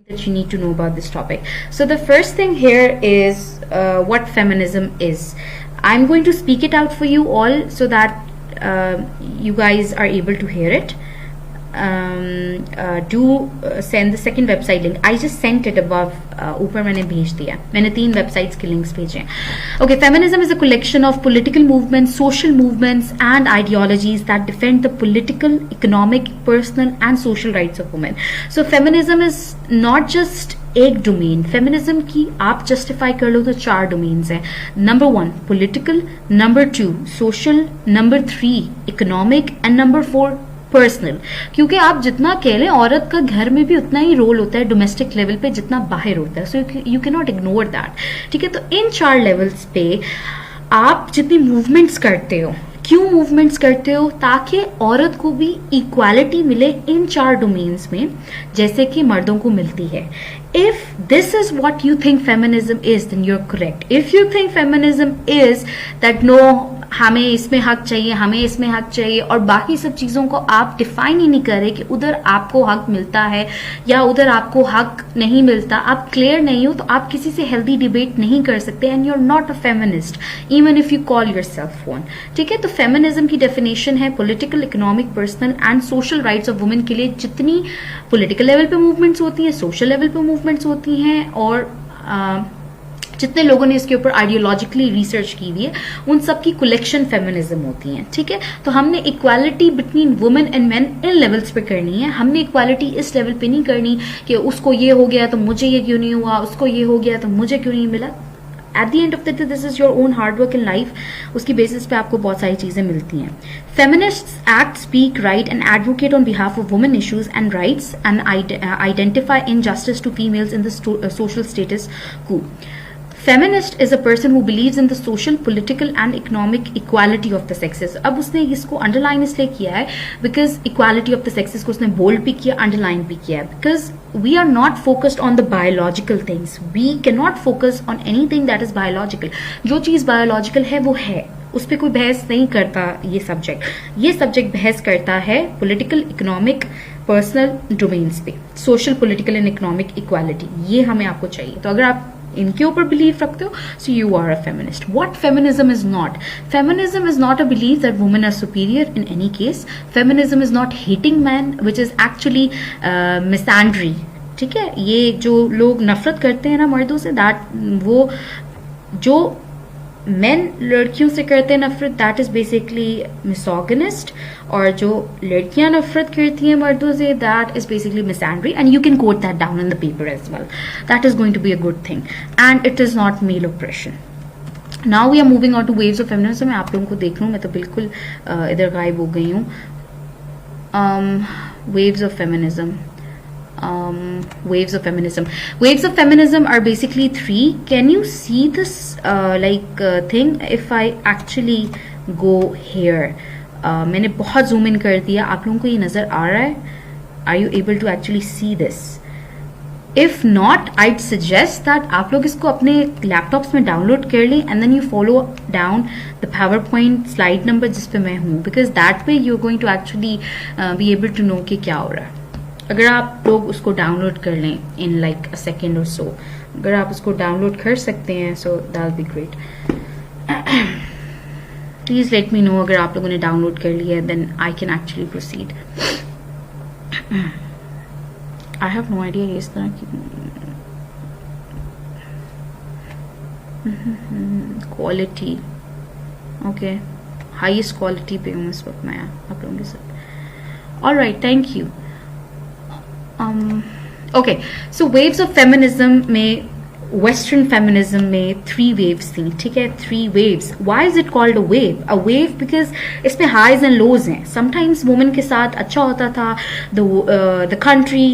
that you need to know about this topic. So the first thing here is what feminism is. I'm going to speak it out for you all so that you guys are able to hear it. Do send the second website link. I just sent it above. ऊपर मैंने भेज दिया. मैंने 3 websites के links भेजे. Okay, feminism is a collection of political movements, social movements, and ideologies that defend the political, economic, personal, and social rights of women. So feminism is not just एक domain. Feminism की आप justify कर लो तो 4 domains हैं. Number 1 political, number 2 social, number 3 economic and number 4 personal. क्योंकि आप जितना कह लें औरत का घर में भी उतना ही रोल होता है डोमेस्टिक लेवल पे जितना बाहर होता है. So you can not ignore that. ठीक है, तो इन 4 लेवल्स पे आप जितनी मूवमेंट्स करते हो, क्यों मूवमेंट्स करते हो? ताकि औरत को भी इक्वालिटी मिले इन 4 डोमेन्स में जैसे कि मर्दों को मिलती है. If this is what you think feminism is, then you're correct. If you think feminism is that no, हमें इसमें हक चाहिए, हमें इसमें हक चाहिए और बाकी सब चीजों को आप डिफाइन ही नहीं करें कि उधर आपको हक मिलता है या उधर आपको हक नहीं मिलता, आप क्लियर नहीं हो, तो आप किसी से हेल्दी डिबेट नहीं कर सकते. And you are not a feminist even if you call yourself one. ठीक है, तो फेमिनिज्म की डेफिनेशन है political, economic, personal and social rights of women के लिए जितनी पॉलिटिकल लेवल पे मूवमेंट्स होती हैं, सोशल लेवल पे मूवमेंट्स होती हैं और जितने लोगों ने इसके ऊपर आइडियोलॉजिकली रिसर्च की हुई है उन सब की कलेक्शन फेमिनिज्म होती है. ठीक है, तो हमने equality between women and main in levels पे करनी है. हमने इक्वालिटी इस लेवल पे नहीं करनी कि उसको ये हो गया तो मुझे ये क्यों नहीं हुआ, उसको ये हो गया तो मुझे क्यों नहीं मिला. Eight the end of the day this is your own hard work in life. उसकी बेसिस पे आपको बहुत सारी चीजें मिलती हैं. Feminists act, speak, write, and advocate on behalf of women issues and rights and identify injustice to females in the social status quo. Feminist is a person who believes in the social, political and economic equality of the sexes. अब उसने इसको underline इसलिए किया है because equality of the sexes को उसने bold भी किया, अंडरलाइन भी किया है. Because we are not focused on the biological things. We cannot focus on anything that is biological. जो चीज biological है वो है, उस पर कोई बहस नहीं करता. ये सब्जेक्ट बहस करता है पॉलिटिकल, इकोनॉमिक, पर्सनल डोमेन्स पे. Social, political and economic equality ये हमें आपको चाहिए. तो अगर आप इनके ऊपर बिलीव रखते हो so you are a feminist. What feminism is not? Feminism is not a believe that women are superior in any case. Feminism is not hating man which is actually misandry. ठीक है, ये जो लोग नफरत करते हैं ना मर्दों से, दैट वो जो मेन लड़कियों से करते हैं नफरत, दैट इज बेसिकली मिसोगिनिस्ट. और जो लड़कियां नफरत करती हैं मर्दों से, that is basically misandry. And you can quote that down in the paper as well. That is going to be a good thing and it is not male oppression. Now we are moving on to waves of feminism. मैं आप लोगों को देख लूं, मैं तो बिल्कुल इधर गायब हो गई हूँ. Waves of feminism. Waves of feminism. Waves of feminism are basically 3. Can you see this thing if I actually go here? मैंने बहुत zoom in कर दिया. आप लोगों को ये नजर आ रहा है? Are you able to actually see this? If not, I'd suggest that आप लोग इसको अपने लैपटॉप्स में डाउनलोड कर लें and then you follow down the PowerPoint slide number जिस पे मैं हूँ, because that way you're going to actually be able to know कि क्या हो रहा है. अगर आप लोग उसको डाउनलोड कर लें इन लाइक अ सेकेंड और सो, अगर आप उसको डाउनलोड कर सकते हैं so that be great. Please let me know अगर आप लोगों ने डाउनलोड कर लिया है, then I can actually proceed. I have no idea इस तरह की क्वालिटी. ओके, हाईएस्ट क्वालिटी पे हूँ इस वक्त मैं आप लोगों के साथ. Alright, thank you. Okay, so waves of feminism में Western feminism में 3 waves थी. ठीक है, 3 waves. Why is it called a wave? A wave because इसमें highs and lows हैं. Sometimes women के साथ अच्छा होता था, the country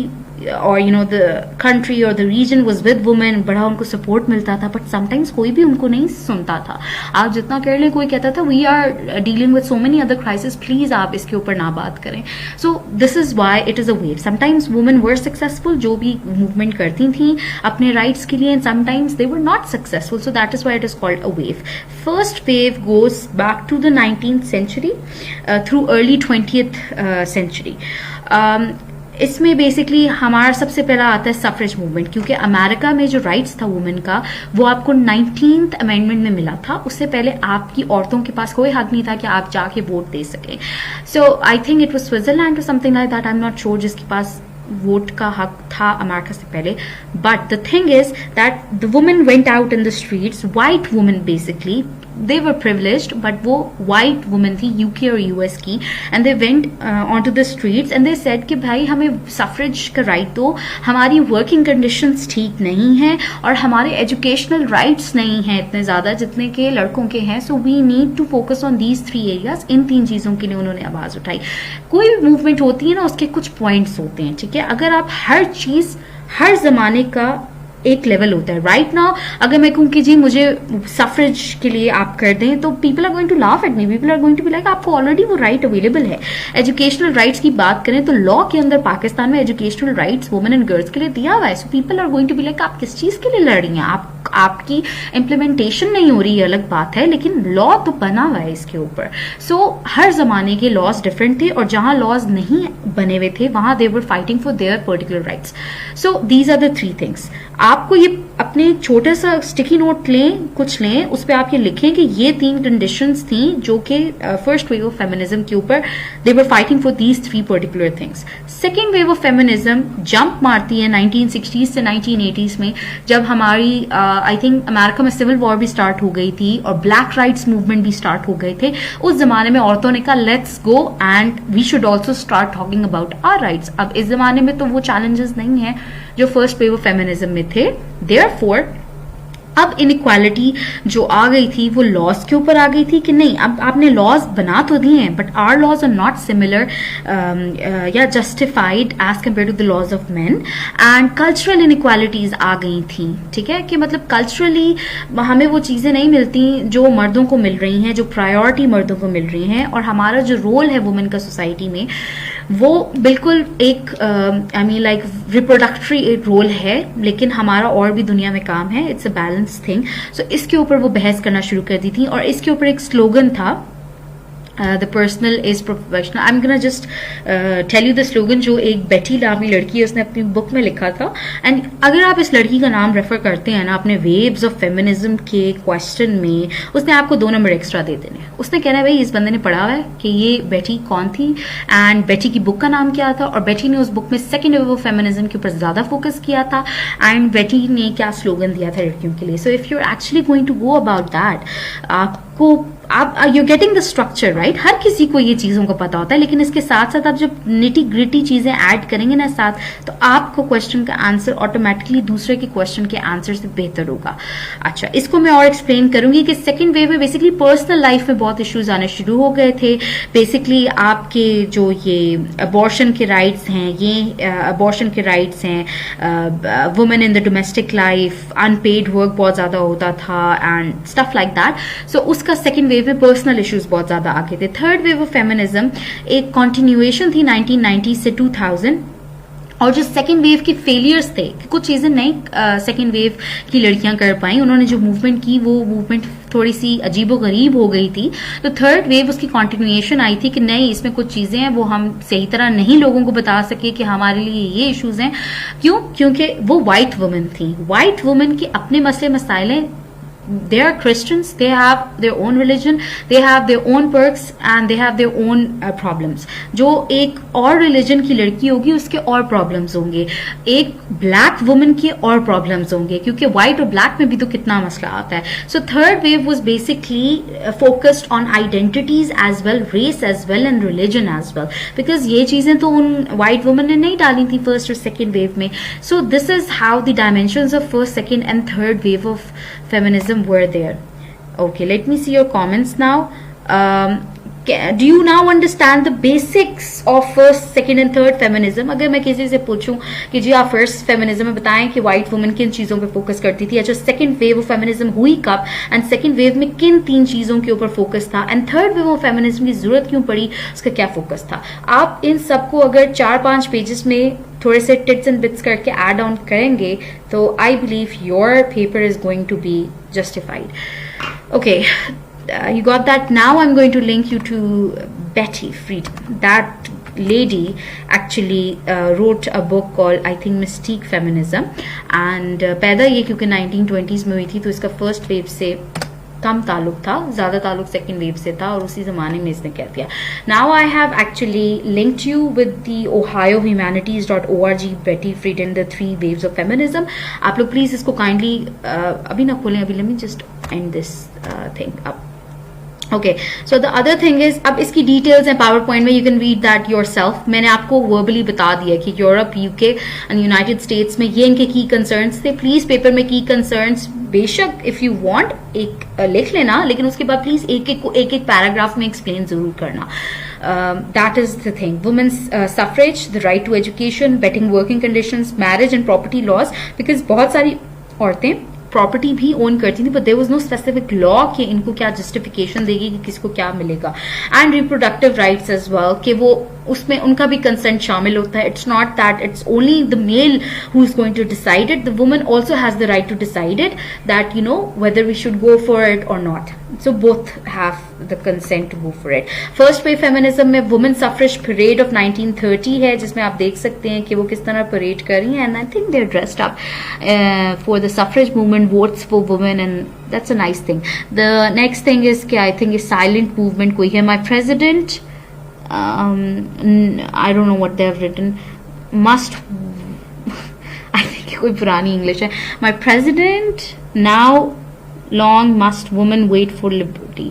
or the country or the region was with women, बड़ा उनको support मिलता था, but sometimes कोई भी उनको नहीं सुनता था. आप जितना कर लें कोई कहता था we are dealing with so many other crises, please आप इसके ऊपर ना बात करें. So this is why it is a wave. Sometimes women were successful, जो भी movement करती थी अपने rights के लिए, and sometimes they were not successful, so that is why it is called a wave. First wave goes back to the 19th century through early 20th century. इसमें basically हमारा सबसे पहला आता है सफरेज मूवमेंट, क्योंकि America में जो rights था वुमेन का वो आपको 19th अमेंडमेंट में मिला था. उससे पहले आपकी औरतों के पास कोई हक नहीं था कि आप जाके वोट दे सकें. So I think it was Switzerland और something like that, I am not sure, जिसके पास वोट का हक था अमेरिका से पहले. But the thing is that the women went out in the streets, white women basically, they were privileged, but वो white women थी UK और US की, and they went onto the streets and they said कि भाई हमें suffrage का right दो, हमारी working conditions ठीक नहीं है और हमारे educational rights नहीं हैं इतने ज़्यादा जितने के लड़कों के हैं, so we need to focus on these 3 areas. इन 3 चीज़ों के लिए उन्होंने आवाज़ उठाई. कोई भी मूवमेंट होती है ना, उसके कुछ पॉइंट्स होते हैं, ठीक है. अगर आप हर चीज़ हर जमाने का एक लेवल होता है. राइट नाउ अगर मैं कहूँ कि जी मुझे सफरेज के लिए आप कर दें, तो people are going to laugh at me, people are going to be like आपको ऑलरेडी वो राइट अवेलेबल है. एजुकेशनल राइट्स की बात करें तो लॉ के अंदर पाकिस्तान में educational rights women and girls के लिए दिया हुआ है. So people are going to be like आप किस चीज के लिए लड़ रही हैं, आपकी इम्प्लीमेंटेशन नहीं हो रही है अलग बात है, लेकिन लॉ तो बना हुआ है इसके ऊपर. सो हर जमाने के लॉज डिफरेंट थे और जहां लॉज नहीं बने हुए थे वहां they were fighting for their particular rights. So these are the 3 things. आपको ये अपने छोटे सा स्टिकी नोट लें, कुछ लें, उस पर आप ये लिखें कि ये 3 कंडीशंस थी जो कि फर्स्ट वेव ऑफ फेमिनिज्म के ऊपर they were fighting for these 3 particular things. Second wave of feminism jump मारती है 1960s से 1980s में, जब हमारी आई थिंक अमेरिका में सिविल वॉर भी स्टार्ट हो गई थी और ब्लैक राइट्स मूवमेंट भी स्टार्ट हो गए थे. उस जमाने में औरतों ने कहा let's go and we should also start talking about our rights. अब इस जमाने में तो वो चैलेंजेस नहीं है जो फर्स्ट वेव ऑफ फेमिनिज्म में थे. देयरफॉर अब इनइक्वालिटी जो आ गई थी वो लॉज के ऊपर आ गई थी कि नहीं, अब आपने लॉज बना तो दिए हैं but our laws are not similar या justified as compared to the laws of men. And cultural inequalities आ गई थी, ठीक है, कि मतलब कल्चरली हमें वो चीजें नहीं मिलती जो मर्दों को मिल रही हैं, जो प्रायोरिटी मर्दों को मिल रही हैं, और हमारा जो रोल है वुमेन का सोसाइटी में वो बिल्कुल एक आई मीन लाइक रिप्रोडक्टरी एक रोल है, लेकिन हमारा और भी दुनिया में काम है. It's a balance thing. So इसके ऊपर वो बहस करना शुरू कर दी थी और इसके ऊपर एक स्लोगन था the personal is professional. I'm gonna just tell you the slogan जो एक बेटी नामी लड़की है उसने अपनी बुक में लिखा था. एंड अगर आप इस लड़की का नाम रेफर करते हैं ना अपने वेव्स ऑफ फेमिनिज्म के क्वेश्चन में, उसने आपको 2 नंबर एक्स्ट्रा दे देने. उसने कहना है भाई इस बंदे ने पढ़ा हुआ है कि ये बेटी कौन थी एंड बेटी की बुक का नाम क्या था, और बेटी ने उस बुक में सेकेंड वेव ऑफ फेमिनिज्म के ऊपर ज्यादा फोकस किया था एंड बेटी ने क्या स्लोगन दिया था लड़कियों के लिए. So if you are actually going to go about that, आपको आप you getting the structure right. हर किसी को ये चीजों का पता होता है, लेकिन इसके साथ साथ आप जब निटी ग्रिटी चीजें ऐड करेंगे ना साथ, तो आपको क्वेश्चन का आंसर ऑटोमेटिकली दूसरे के क्वेश्चन के आंसर से बेहतर होगा. अच्छा, इसको मैं और एक्सप्लेन करूंगी कि सेकंड वेव में बेसिकली पर्सनल लाइफ में बहुत इश्यूज आने शुरू हो गए थे. बेसिकली आपके जो ये अबॉर्शन के राइट्स हैं, ये अबॉर्शन के राइट्स हैं, women in the domestic life, unpaid work बहुत ज्यादा होता था and stuff like that. So उसका सेकंड वेव में पर्सनल इश्यूज बहुत ज्यादा आगे थे. थर्ड वेव ऑफ फेमिनिज्म एक कंटिन्यूएशन थी 1990 से 2000, और जो सेकेंड वेव के फेलियर्स थे, कुछ चीजें नहीं सेकेंड वेव की लड़कियां कर पाई, उन्होंने जो मूवमेंट की वो मूवमेंट थोड़ी सी अजीबो गरीब हो गई थी. तो थर्ड वेव उसकी कंटिन्यूएशन आई थी कि नहीं, इसमें कुछ चीजें हैं वो हम सही तरह नहीं लोगों को बता सके कि हमारे लिए ये इश्यूज हैं. क्यों? क्योंकि वो व्हाइट वुमेन थी. व्हाइट वुमेन के अपने मसले मसाइल हैं. They are Christians, they have their own religion, they have their own perks and they have their own problems. जो एक और रिलीजन की लड़की होगी उसके और प्रॉब्लम्स होंगे, एक ब्लैक वुमन के और प्रॉब्लम्स होंगे, क्योंकि व्हाइट और ब्लैक में भी तो कितना मसला आता है. So third wave was basically focused on identities as well, race as well and religion as well, because ये चीजें तो उन व्हाइट वुमन ने नहीं डाली थी फर्स्ट और सेकेंड वेव में. सो this is how the dimensions of first, second and third wave of feminism were there. Okay, let me see your comments now. Do you now understand the basics of first, second and third feminism? अगर मैं किसी से पूछूं कि जी आप first feminism में बताएं कि व्हाइट वुमन किन चीजों पे फोकस करती थी, अच्छा सेकंड वेव ऑफ फेमिनिज्म हुई कब, एंड सेकंड वेव में किन 3 चीजों के ऊपर फोकस था, and third wave of feminism की जरूरत क्यों पड़ी, उसका क्या फोकस था. आप इन सबको अगर 4-5 पेजेस में थोड़े से टिप्स एंड बिट्स करके एड ऑन करेंगे तो I believe your paper is going to be justified. Okay, you got that. Now I'm going to link you to Betty Friedan. That lady actually wrote a book called I think Mystique Feminism, and पैदा ये क्योंकि 1920s में हुई थी, तो इसका first wave से कम ताल्लुक था, ज्यादा ताल्लुक सेकंड वेव से था, और उसी जमाने में इसने कह दिया. Now I have actually linked you with the ohiohumanities.org बेटी फ्रीडन द 3 waves ऑफ फेमिनिज्म. आप लोग प्लीज इसको काइंडली अभी ना खोलें, अभी let me just and this thing up. Okay, so the other thing is, अब इसकी डिटेल्स हैं पावर पॉइंट में, you can read that your self. मैंने आपको वर्बली बता दिया कि Europe, UK and United states में ये इनके की कंसर्न्स थे. प्लीज पेपर में की कंसर्न्स बेशक इफ यू वांट एक लिख लेना, लेकिन उसके बाद प्लीज एक एक पैराग्राफ में एक्सप्लेन जरूर करना. That is the thing. Women's suffrage, the right to education, bettering working conditions, marriage and property laws, because बहुत सारी औरतें प्रॉपर्टी भी ओन करती थी, but there was no specific law कि इनको क्या जस्टिफिकेशन देगी कि किसको क्या मिलेगा. And reproductive rights as well, कि वो उसमें उनका भी कंसेंट शामिल होता है. It's not that it's only the male who is going to decide it, the woman also has the right to decide it, that you know whether we should go for it और not. So both have the consent to go for it. First wave feminism में women suffrage parade of 1930 है, जिसमें आप देख सकते हैं कि वो किस तरह परेड कर रही हैं. And I think they are dressed up for the suffrage movement, votes for women, and that's a nice thing. The next thing is I think is silent movement koi hai. My president, I don't know what they have written, must I think koi purani English hai. My president now long must women wait for liberty.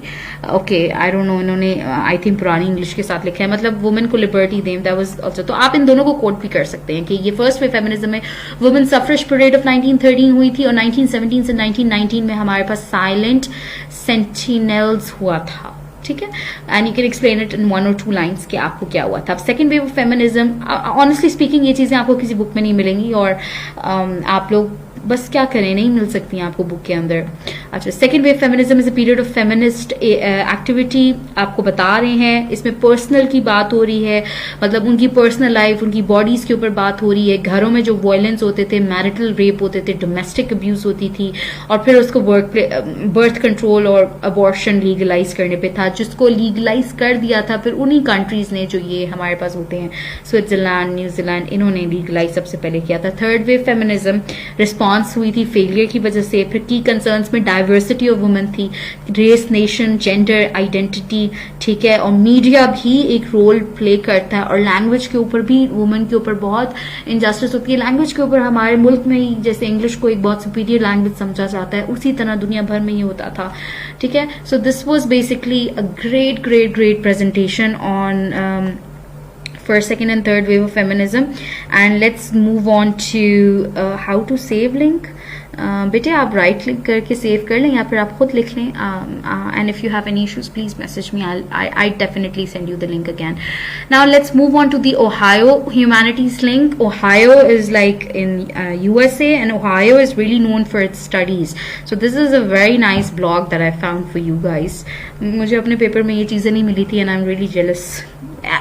Okay, I don't know, इन्होंने I think पुरानी English के साथ लिखा है, मतलब women को liberty दें. That was also, तो आप इन दोनों को कोट भी कर सकते हैं कि ये फर्स्ट वेव फेमिनिज्म में वुमेन सफरेज परेड ऑफ 1913 हुई थी, और 1917 से 1919 में हमारे पास साइलेंट सेंटिनल्स हुआ था. ठीक है, and you can explain it in 1 or 2 lines कि आपको क्या हुआ था. अब second wave of feminism, honestly speaking ये चीजें आपको किसी बुक में नहीं मिलेंगी, और आप लोग बस क्या करें, नहीं मिल सकती हैं आपको बुक के अंदर. अच्छा, second wave feminism is a period of feminist activity. आपको बता रहे हैं, इसमें पर्सनल की बात हो रही है, मतलब उनकी पर्सनल लाइफ, उनकी बॉडीज के ऊपर बात हो रही है. घरों में जो वायलेंस होते थे, मैरिटल रेप होते थे, डोमेस्टिक अब्यूज होती थी, और फिर उसको बर्थ कंट्रोल और अबॉर्शन लीगलाइज करने पे था, जिसको लीगलाइज कर दिया था फिर उन्हीं कंट्रीज ने जो ये हमारे पास होते हैं, स्विट्जरलैंड, न्यूजीलैंड, इन्होंने लीगलाइज सबसे पहले किया था. थर्ड वेव फेमिनिज्म रिस्पॉन्स हुई थी फेलियर की वजह से. फिर की कंसर्न्स में डाइवर्सिटी ऑफ वुमेन थी, रेस, नेशन, जेंडर आइडेंटिटी. ठीक है, और मीडिया भी एक रोल प्ले करता है, और लैंग्वेज के ऊपर भी वुमेन के ऊपर बहुत इनजस्टिस होती है. लैंग्वेज के ऊपर हमारे मुल्क में ही जैसे इंग्लिश को एक बहुत सुपीरियर लैंग्वेज समझा जाता है, उसी तरह दुनिया भर में ये होता था. ठीक है, so this was basically a great presentation on first, second and third wave of feminism. And let's move on to how to save link. बेटे आप राइट क्लिक करके सेव कर लें या फिर आप खुद लिख लें. And if you have any issues please message me, I definitely send you the link again. Now let's move on to the Ohio humanities link. Ohio is like in USA, and Ohio is really known for its studies. So this is a very nice blog that I found for you guys. मुझे अपने paper में ये चीजें नहीं मिली थी, and I'm really jealous.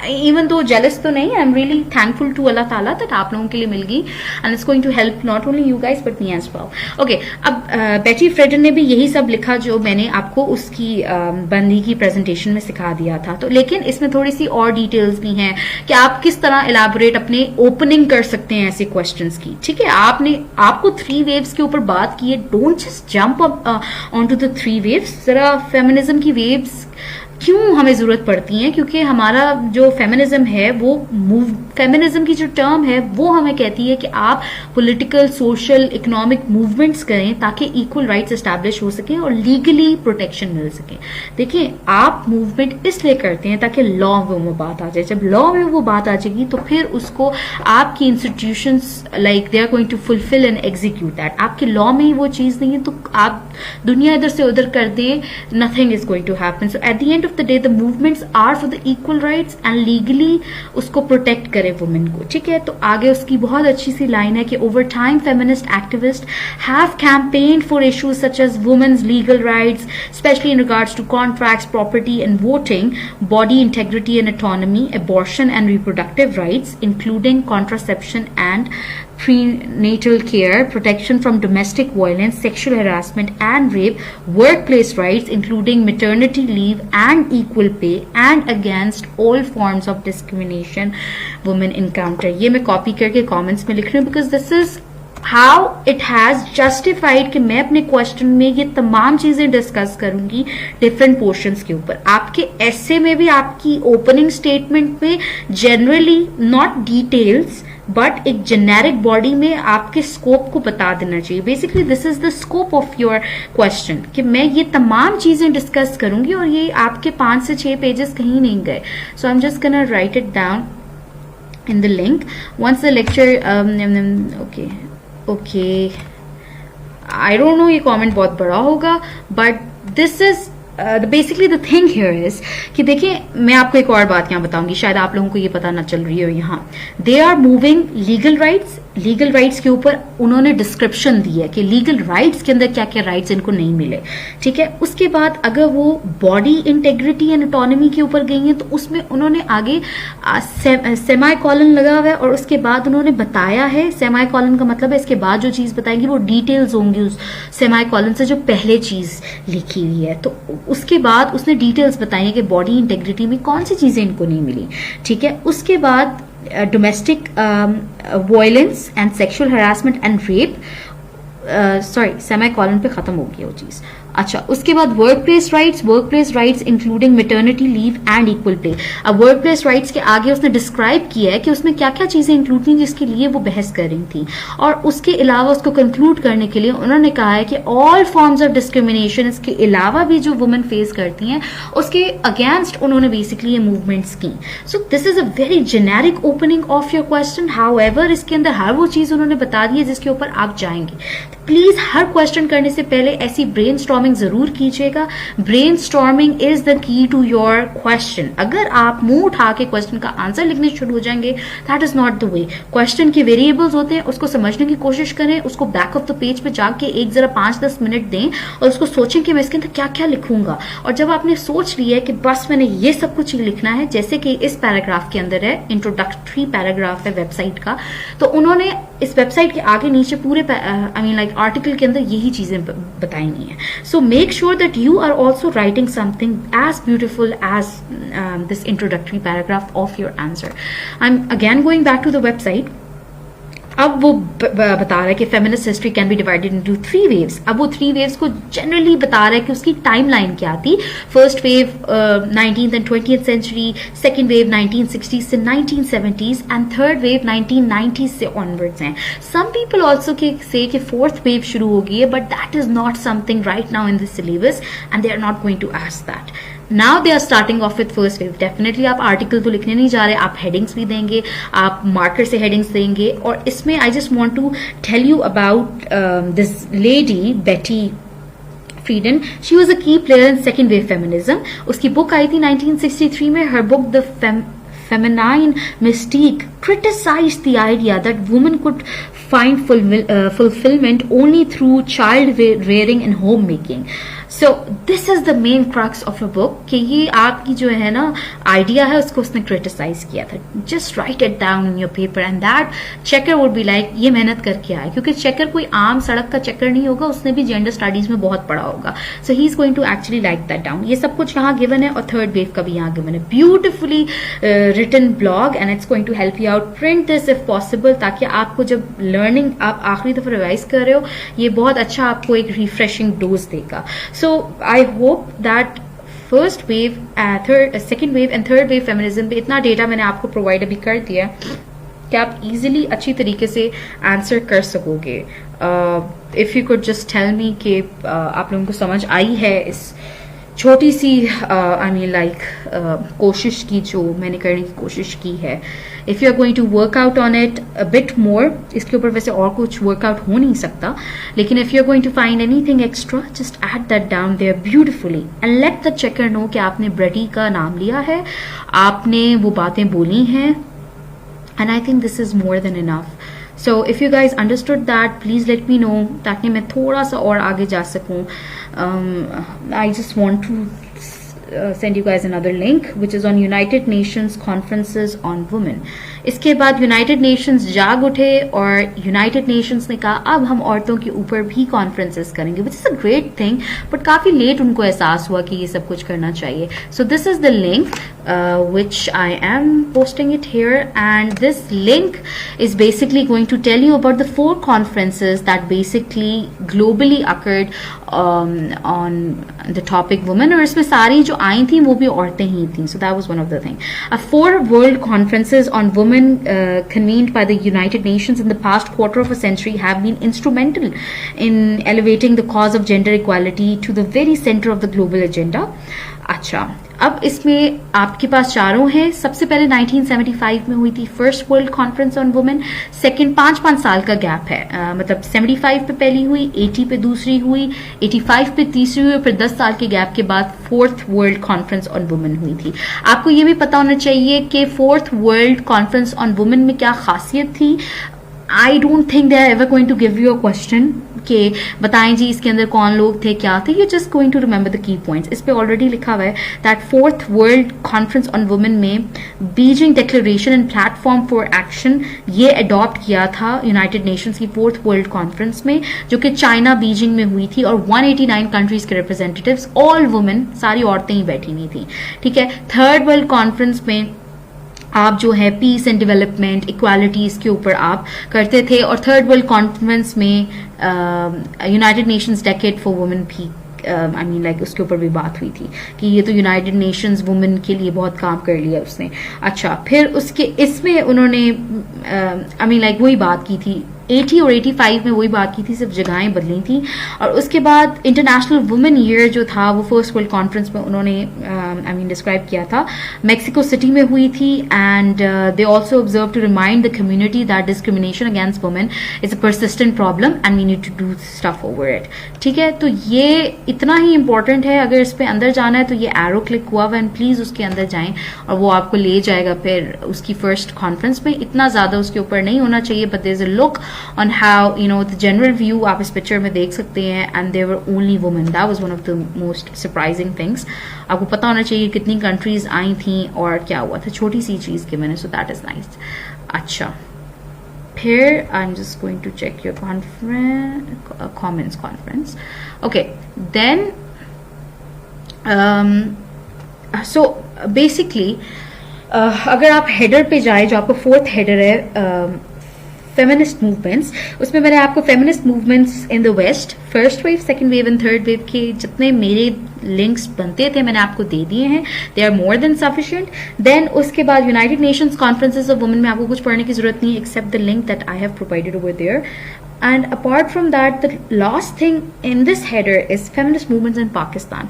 Even though jealous तो नहीं, I'm really thankful to Allah Ta'ala that आप लोगों के लिए मिल गई, and it's going to help not only you guys but me as well. Okay, अब बेटी फ्रेडन ने भी यही सब लिखा जो मैंने आपको उसकी बंदी की प्रेजेंटेशन में सिखा दिया था. तो लेकिन इसमें थोड़ी सी और डिटेल्स भी हैं कि आप किस तरह एलैबोरेट अपने ओपनिंग कर सकते हैं ऐसे क्वेश्चंस की. ठीक है, आपको 3 वेव्स के ऊपर बात की है. Don't just jump on to the 3 waves. जरा फेमिनिज्म की वेव्स क्यों हमें जरूरत पड़ती है, क्योंकि हमारा जो फेमिनिज्म है वो फेमिनिज्म की जो टर्म है वो हमें कहती है कि आप पॉलिटिकल, सोशल, इकोनॉमिक मूवमेंट्स करें ताकि इक्वल राइट्स एस्टैब्लिश हो सके और लीगली प्रोटेक्शन मिल सके. देखिए, आप मूवमेंट इसलिए करते हैं ताकि लॉ में वो बात आ जाए. जब लॉ में वो बात आ जाएगी तो फिर उसको आपकी institutions like they are going to fulfil and execute that. आपके लॉ में ही वो चीज नहीं है तो आप दुनिया इधर से उधर कर दें, nothing is going to happen. So at the end of the day the movements are for the equal rights and legally उसको प्रोटेक्ट करे वुमेन को. ठीक है, तो आगे उसकी बहुत अच्छी सी लाइन है कि over time feminist activist have campaigned for issues such as women's legal rights, specially in regards to contracts, property and voting, body integrity and autonomy, abortion and reproductive rights, including contraception and prenatal care, protection from domestic violence, sexual harassment and rape, workplace rights including maternity leave and equal pay, and against all forms of discrimination women encounter. ये मैं copy करके comments में लिख रही हूँ because this is how it has justified कि मैं अपने क्वेश्चन में ये तमाम चीजें डिस्कस करूंगी डिफरेंट पोर्शंस के ऊपर. आपके ऐसे में भी आपकी ओपनिंग स्टेटमेंट में जनरली नॉट डिटेल्स बट एक जेनेरिक बॉडी में आपके स्कोप को बता देना चाहिए. Basically this is the scope of your question कि मैं ये तमाम चीजें डिस्कस करूंगी और ये आपके 5 से 6 पेजेस कहीं नहीं गए. So I am just gonna write it down in the link once the lecture okay I don't know ये comment बहुत बड़ा होगा but this is basically the thing here is कि देखिए मैं आपको एक और बात यहाँ बताऊंगी, शायद आप लोगों को ये पता ना चल रही हो. यहाँ they are moving legal rights के ऊपर उन्होंने डिस्क्रिप्शन दी है कि लीगल राइट्स के अंदर क्या क्या राइट्स इनको नहीं मिले. ठीक है, उसके बाद अगर वो बॉडी इंटेग्रिटी एंड ऑटोनॉमी के ऊपर गई हैं तो उसमें उन्होंने आगे सेमाई कॉलन लगा हुआ है और उसके बाद उन्होंने बताया है, सेमाई कॉलन का मतलब है इसके बाद जो चीज बताएंगी वो डिटेल्स होंगी उस सेमाई कॉलन से जो पहले चीज लिखी हुई है. तो उसके बाद उसने डिटेल्स बताई है कि बॉडी इंटेग्रिटी में कौन सी चीजें इनको नहीं मिली. ठीक है, उसके बाद domestic violence and sexual harassment and rape, sorry semi colon पे खत्म हो गया वो चीज. अच्छा, उसके बाद workplace rights including maternity leave and equal pay. अब वर्कप्लेस राइट्स के आगे उसने डिस्क्राइब किया है कि उसमें क्या क्या चीजें इंक्लूड थी जिसके लिए वो बहस कर रही थी. और उसके अलावा उसको कंक्लूड करने के लिए उन्होंने कहा है कि ऑल फॉर्म्स ऑफ डिस्क्रिमिनेशन इसके अलावा भी जो वुमेन फेस करती हैं उसके अगेंस्ट उन्होंने बेसिकली ये मूवमेंट्स की. सो this is a very generic opening of your question. However इसके अंदर हर वो चीज उन्होंने बता दी है जिसके ऊपर आप जाएंगे. प्लीज हर क्वेश्चन करने से पहले ऐसी ब्रेनस्टॉर्मिंग जरूर कीजिएगा. Brainstorming is the key to your question. अगर आप मुंह उठा के क्वेश्चन का आंसर लिखने शुरू हो जाएंगे, that is not the way. Question के वेरिएबल्स होते हैं, उसको समझने की कोशिश करें, उसको बैक ऑफ द पेज पे जाके एक जरा 5-10 मिनट दें और उसको सोचें कि मैं इसके अंदर क्या क्या लिखूंगा. और जब आपने सोच लिया है कि बस मैंने ये सब कुछ लिखना है, जैसे कि इस पैराग्राफ के अंदर है, इंट्रोडक्टरी पैराग्राफ है वेबसाइट का, तो उन्होंने इस वेबसाइट के आगे नीचे पूरे आई मीन लाइक आर्टिकल के अंदर यही चीजें बताई नहीं है. So make sure that you are also writing something as beautiful as this introductory paragraph of your answer. I am again going back to the website. अब वो बता रहा है कि feminist history can be divided into 3 waves. अब वो 3 waves को generally बता रहा है कि उसकी टाइमलाइन क्या थी. First wave 19th and 20th century, second wave 1960s से 1970s and third wave 1990s से ऑनवर्ड्स हैं. सम पीपल ऑल्सो से कि फोर्थ वेव शुरू हो गई है, but that is not something right now in this syllabus and they are not going to ask that. Now they are starting off with first wave. Definitely आप article तो लिखने नहीं जा रहे, आप हेडिंग्स भी देंगे, आप मार्कर से हेडिंग्स देंगे. और इसमें I just want to tell you about this lady Betty Friedan. She was a key player in second wave feminism. उसकी बुक आई थी 1963 में. Her book the feminine mystique criticized the idea that women could find fulfillment only through child rearing and homemaking. So this is the main crux of a book कि ये आपकी जो है ना आइडिया है उसको उसने क्रिटिसाइज किया था. Just right it down in your paper and that checker would be like ये मेहनत करके आया, क्योंकि चेकर कोई आम सड़क का चेकर नहीं होगा, उसने भी जेंडर स्टडीज में बहुत पढ़ा होगा. So he is going to actually like that down. ये सब कुछ यहाँ गिवन है और थर्ड वेव का भी यहाँ गिवन है. Beautifully written blog and it's going to help you out. Print this if possible, ताकि आपको जब लर्निंग आप आखिरी दफा रिवाइज कर रहे हो ये बहुत अच्छा आपको एक रिफ्रेशिंग डोज देगा. So I hope that first wave, second wave and third wave feminism पे इतना डेटा मैंने आपको प्रोवाइड अभी कर दिया कि आप इजीली अच्छी तरीके से आंसर कर सकोगे. If you could just tell me कि आप लोगों को समझ आई है इस छोटी सी आई मीन लाइक कोशिश की जो मैंने करने की कोशिश की है. If you are going to work out on it a bit more, इसके ऊपर वैसे और कुछ वर्कआउट हो नहीं सकता, लेकिन if you are going to find anything extra just add that down there beautifully and let the checker know कि आपने ब्रेडी का नाम लिया है, आपने वो बातें बोली हैं, and I think this is more than enough. So if you guys understood that, please let me know ताकि मैं थोड़ा सा और आगे जा सकूं. I just want to send you guys another link which is on United Nations Conferences on Women. इसके बाद यूनाइटेड नेशंस जाग उठे और यूनाइटेड नेशंस ने कहा अब हम औरतों के ऊपर भी कॉन्फ्रेंसेस करेंगे, which is a great thing, but काफी लेट उनको एहसास हुआ कि ये सब कुछ करना चाहिए. So this is the link which I am posting it here, and this link is basically going to tell you about the 4 conferences that basically globally occurred on the topic women, और इसमें सारी जो आई थी वो भी औरतें ही थी. So that was one of the thing. 4 world conferences on women convened by the United Nations in the past quarter of a century have been instrumental in elevating the cause of gender equality to the very center of the global agenda. अच्छा, अब इसमें आपके पास चारों हैं. सबसे पहले 1975 में हुई थी first world conference on women. Second 5 साल का गैप है, मतलब 75 पे पहली हुई, 80 पे दूसरी हुई, 85 पे तीसरी हुई, और फिर 10 साल के गैप के बाद fourth world conference on women हुई थी. आपको ये भी पता होना चाहिए कि fourth world conference on women में क्या खासियत थी. I don't think they are ever going to give you a question कि बताएं जी इसके अंदर कौन लोग थे, क्या थे. You just going to remember the key points. इस पे ऑलरेडी लिखा हुआ है that fourth world conference on women में Beijing declaration and platform for action ये अडॉप्ट किया था यूनाइटेड नेशंस की फोर्थ वर्ल्ड कॉन्फ्रेंस में, जो कि चाइना बीजिंग में हुई थी, और 189 कंट्रीज के रिप्रेजेंटेटिव्स, ऑल वुमेन, सारी औरतें ही बैठी हुई थी. ठीक है. थर्ड वर्ल्ड कॉन्फ्रेंस में आप जो है पीस एंड डेवलपमेंट, इक्वालिटी, इसके ऊपर आप करते थे. और थर्ड वर्ल्ड कॉन्फ्रेंस में United Nations decade for women भी आई मीन लाइक उसके ऊपर भी बात हुई थी कि ये तो यूनाइटेड नेशंस वुमेन के लिए बहुत काम कर लिया उसने. अच्छा, फिर उसके इसमें उन्होंने आई मीन लाइक वही बात की थी. 80 और 85 में वही बात की थी, सिर्फ जगहें बदली थी. और उसके बाद इंटरनेशनल वुमेन ईयर जो था वो फर्स्ट वर्ल्ड कॉन्फ्रेंस में उन्होंने आई मीन डिस्क्राइब किया था, मेक्सिको सिटी में हुई थी. And they also observe to remind the community that discrimination against women is a persistent problem and we need to do stuff over it. ठीक है. तो ये इतना ही इंपॉर्टेंट है. अगर इस पे अंदर जाना है तो ये एरो क्लिक हुआ हुआ, एंड प्लीज उसके अंदर जाएं और वो आपको ले जाएगा फिर उसकी फर्स्ट कॉन्फ्रेंस में. इतना ज्यादा उसके ऊपर नहीं होना चाहिए, but there is a look on how you know the general view आप इस पिक्चर में देख सकते हैं. and there were only women. that was one of the most surprising things. आपको पता होना चाहिए कितनी कंट्रीज आई थी और क्या हुआ था, छोटी सी चीज के मैंने. so that is nice. अच्छा, फिर I'm just going to check your comments conference. okay, then so basically अगर आप हेडर पे जाए, जो आपका फोर्थ हेडर है फेमिनिस्ट मूवमेंट्स, उसमें मैंने आपको feminist movements in the west, first wave, second wave and third wave के जितने मेरे लिंक्स बनते थे मैंने आपको दे दिए हैं. They are more than sufficient. Then उसके बाद United Nations conferences of women में आपको कुछ पढ़ने की जरूरत नहीं, except the link that I have provided over there. And apart from that, the last thing in this header is feminist movements in Pakistan.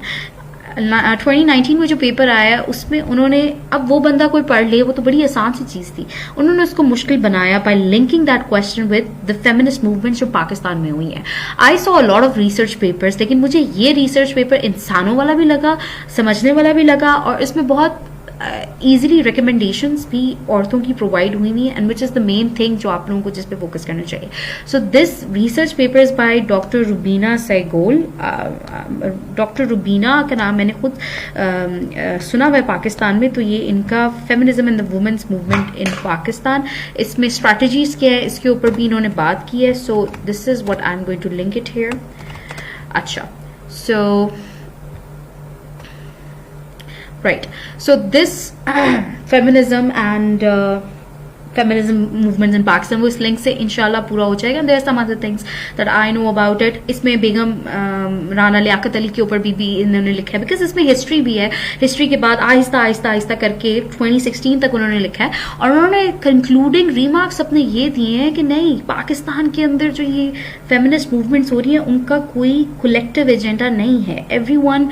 2019 में जो पेपर आया उसमें उन्होंने, अब वो बंदा कोई पढ़ ले, वो तो बड़ी आसान सी चीज थी, उन्होंने उसको मुश्किल बनाया bye linking that question with the feminist movement जो पाकिस्तान में हुई है. I saw a lot of research papers, लेकिन मुझे ये रिसर्च पेपर इंसानों वाला भी लगा, समझने वाला भी लगा, और इसमें बहुत इजीली रिकमेंडेशंस भी औरतों की प्रोवाइड हुई हुई है, and which is the main thing जो आप लोगों को जिस पे फोकस करना चाहिए. So this research paper is by doctor Rubina Saigol. Doctor Rubina का नाम मैंने खुद सुना हुआ है पाकिस्तान में. तो ये इनका feminism in the women's movement in Pakistan, इसमें स्ट्रैटेजीज क्या है इसके ऊपर भी इन्होंने बात की है. So this is what I am going to link it here. अच्छा, so right, so this feminism and feminism movements in Pakistan वो इस लिंक से इंशाल्लाह पूरा हो जाएगा. there are some other things that I know about it. इसमें बेगम राना लियाकत अली के ऊपर भी इन्होंने लिखा है, बिकॉज इसमें हिस्ट्री भी है. हिस्ट्री के बाद आहिस्ता आहिस्ता आहिस्ता करके 2016 तक उन्होंने लिखा है, और उन्होंने कंक्लूडिंग रिमार्क्स अपने ये दिए हैं कि नहीं, पाकिस्तान के अंदर जो ये फेमिनिस्ट मूवमेंट्स हो रही हैं उनका कोई कलेक्टिव एजेंडा नहीं है. Everyone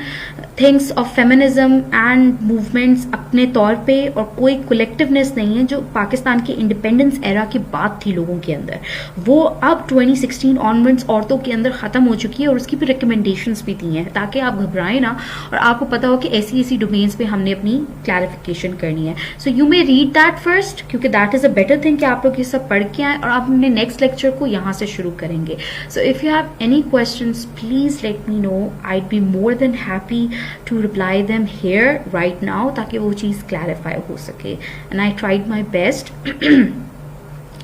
things of feminism and movements अपने तौर पे, और कोई कलेक्टिवनेस नहीं है जो पाकिस्तान के इंडिपेंडेंस एरा की बात थी लोगों के अंदर, वो अब 2016 ऑनवर्ड्स औरतों के अंदर खत्म हो चुकी है. और उसकी भी रिकमेंडेशंस भी दी हैं ताकि आप घबराएं ना, और आपको पता हो कि ऐसी ऐसी डोमेन्स पे हमने अपनी क्लैरिफिकेशन करनी है. So you may read that first, क्योंकि that is a better thing कि आप लोग ये सब पढ़ के आए, और आप अपने नेक्स्ट लेक्चर को यहाँ से शुरू करेंगे. सो if you have any questions please let me no. I'd be more than happy to reply them here right now ताकि वो चीज़ clarify हो सके. And I tried my best.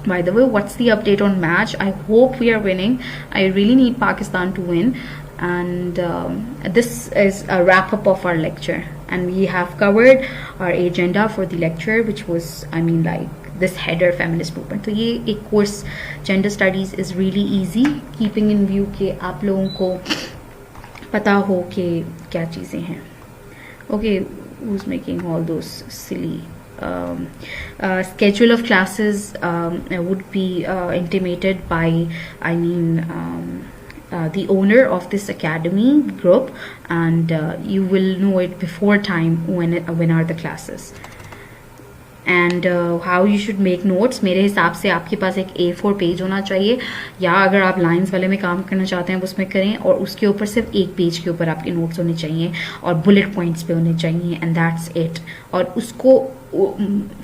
By the way, what's the update on match? I hope we are winning. I really need Pakistan to win. And this is a wrap up of our lecture. And we have covered our agenda for the lecture, which was, I mean, like this header feminist movement. तो ये एक course gender studies is really easy, keeping in view कि आप लोगों को पता हो कि क्या चीज़ें हैं. Okay, who's making all those silly schedule of classes would be intimated by, I mean, the owner of this academy group, and you will know it before time when are the classes. And how you should make notes. मेरे हिसाब से आपके पास एक A4 page होना चाहिए, या अगर आप लाइंस वाले में काम करना चाहते हैं उसमें करें, और उसके ऊपर सिर्फ एक पेज के ऊपर आपके नोट्स होने चाहिए और बुलेट पॉइंट्स पे होने चाहिए, एंड दैट्स इट. और उसको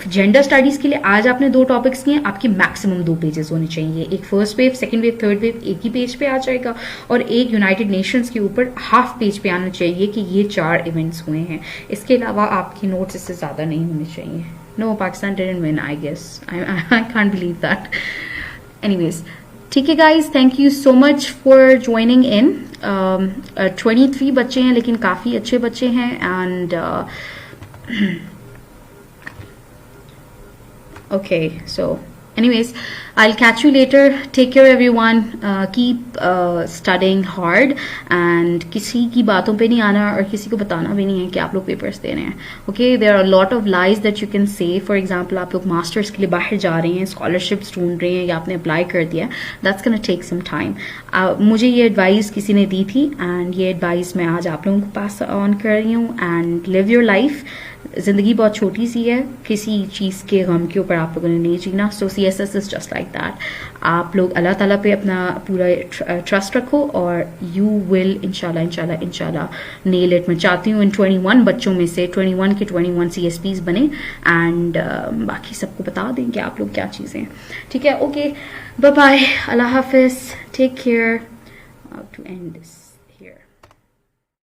जेंडर स्टडीज के लिए आज आपने 2 टॉपिक्स किए, आपके मैक्सिमम 2 पेजेस होने चाहिए. एक first wave, second wave, third wave एक ही पेज पे आ जाएगा, और एक यूनाइटेड नेशंस के ऊपर हाफ पेज पे आना चाहिए कि ये 4 इवेंट्स हुए हैं. इसके अलावा आपकी नोट्स इससे ज़्यादा नहीं होने चाहिए. No, Pakistan didn't win, I guess. I can't believe that. Anyways, ठीक है guys, thank you so much for joining in. 23 बच्चे हैं, लेकिन काफ़ी अच्छे बच्चे हैं, and okay, so anyways, I'll catch you later. Take care everyone. Keep studying hard, and किसी की बातों पे नहीं आना और किसी को बताना भी नहीं है कि आप लोग पेपर्स दे रहे हैं. Okay, there are a lot of lies that you can say. For example, आप लोग मास्टर्स के लिए बाहर जा रहे हैं, स्कॉलरशिप्स ढूंढ रहे हैं, या आपने अप्लाई कर दिया. That's gonna take some time. मुझे ये एडवाइस किसी ने दी थी, एंड ये एडवाइस मैं आज आप लोगों को पास ऑन कर रही हूँ. And live your life. जिंदगी बहुत छोटी सी है, किसी चीज़ के गम के ऊपर आप लोगों ने नहीं जीना. सो CSS is just like that. आप लोग अल्लाह ताला पे अपना पूरा ट्रस्ट रखो, और यू विल इंशाल्लाह नेल इट. मैं चाहती हूँ इन 21 बच्चों में से 21 के 21 CSPs बने, एंड बाकी सबको बता दें कि आप लोग क्या चीज़ें हैं. ठीक है, ओके, बाय बाय, अल्लाह हाफिज, take care. To end this here.